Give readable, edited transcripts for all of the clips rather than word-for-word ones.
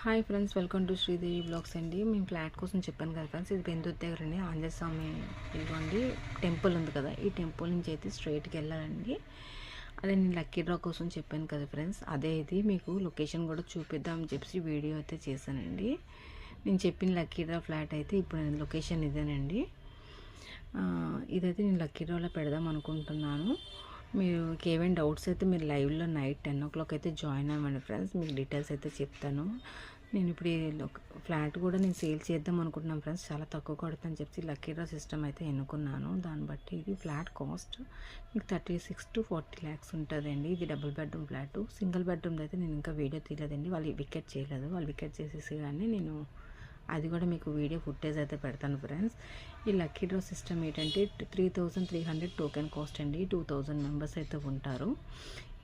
Hi friends, welcome to Sridevi blogs అండి. మేము flat కోసం చెప్పాను కదా ఫ్రెండ్స్, ఇది బెందూరు దగ్గర అండి. ఆంజనేయ స్వామి ఇదిగోండి టెంపుల్ ఉంది కదా, ఈ టెంపుల్ నుంచి అయితే స్ట్రైట్కి వెళ్ళాలండి. అదే నేను లక్కీ డ్రా కోసం చెప్పాను కదా ఫ్రెండ్స్, అదే ఇది మీకు లొకేషన్ కూడా చూపిద్దామని చెప్పి వీడియో అయితే చేశానండి. నేను చెప్పిన లక్కీ డ్రా ఫ్లాట్ అయితే ఇప్పుడు నేను లొకేషన్ ఇదేనండి. ఇదైతే నేను లక్కీ డ్రాలో పెడదాం అనుకుంటున్నాను. మీరు ఏమైనా డౌట్స్ అయితే మీరు లైవ్లో నైట్ 10 o'clock అయితే జాయిన్ అవ్వండి ఫ్రెండ్స్. మీకు డీటెయిల్స్ అయితే చెప్తాను. నేను ఇప్పుడు ఈ ఫ్లాట్ కూడా నేను సేల్ చేద్దాం అనుకుంటున్నాను ఫ్రెండ్స్. చాలా తక్కువ కొడతాను చెప్పి లక్కీ డ్రా సిస్టమ్ అయితే ఎన్నుకున్నాను. దాన్ని బట్టి ఇది ఫ్లాట్ కాస్ట్ మీకు 36 to 40 lakhs ఉంటుందండి. ఇది డబుల్ బెడ్రూమ్ ఫ్లాట్. సింగిల్ బెడ్రూమ్ది అయితే నేను ఇంకా వీడియో తీయలేదండి. వాళ్ళు వికెట్ చేయలేదు. వాళ్ళు వికెట్ చేసేసి కానీ నేను అది కూడా మీకు వీడియో ఫుటేజ్ అయితే పెడతాను ఫ్రెండ్స్. ఈ లక్కీ డ్రా సిస్టమ్ ఏంటంటే 3300 టోకెన్ కాస్ట్ అండి. 2000 మెంబర్స్ అయితే ఉంటారు.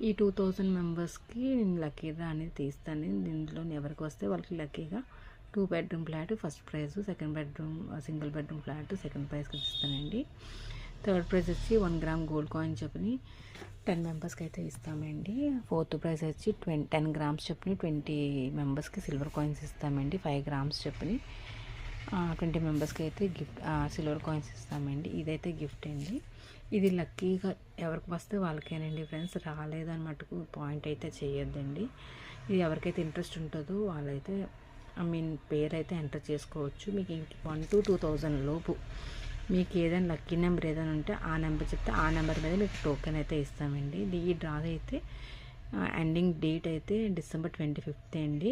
ఈ 2000 మెంబర్స్కి నేను లక్కీ డ్రా అనేది తీస్తాను. దీంట్లో ఎవరికి వస్తే వాళ్ళకి లక్కీగా 2 bedroom flat first prize, second bedroom single bedroom flat second ప్రైజ్కి ఇస్తానండి. థర్డ్ ప్రైజ్ వచ్చి 1 gram గోల్డ్ కాయిన్ చెప్పని 10 మెంబర్స్కి అయితే ఇస్తామండి. ఫోర్త్ ప్రైజ్ వచ్చి 10 grams చెప్పని 20 మెంబర్స్కి సిల్వర్ కాయిన్స్ ఇస్తామండి. 5 grams చెప్పని 20 మెంబర్స్కి అయితే గిఫ్ట్ సిల్వర్ కాయిన్స్ ఇస్తామండి. ఇదైతే గిఫ్ట్ అండి. ఇది లక్కీగా ఎవరికి వస్తే వాళ్ళకేనండి ఫ్రెండ్స్. రాలేదని మటుకు పాయింట్ అయితే చేయొద్దండి. ఇది ఎవరికైతే ఇంట్రెస్ట్ ఉంటుందో వాళ్ళైతే పేరు అయితే ఎంటర్ చేసుకోవచ్చు. మీకు 1 to 2000 లోపు మీకు ఏదైనా లక్కీ నెంబర్ ఏదైనా ఉంటే ఆ నెంబర్ చెప్తే ఆ నెంబర్ మీద మీకు టోకెన్ అయితే ఇస్తామండి. ఈ డ్రా అయితే ఎండింగ్ డేట్ అయితే December 25th అండి.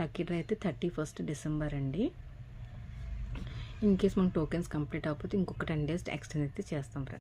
లక్కీ డ్రా అయితే 31st December అండి. ఇన్ కేస్ మనకు టోకెన్స్ కంప్లీట్ అవ్వకపోతే ఇంకొక 10 days ఎక్స్టెండ్ అయితే చేస్తాం ఫ్రెండ్స్.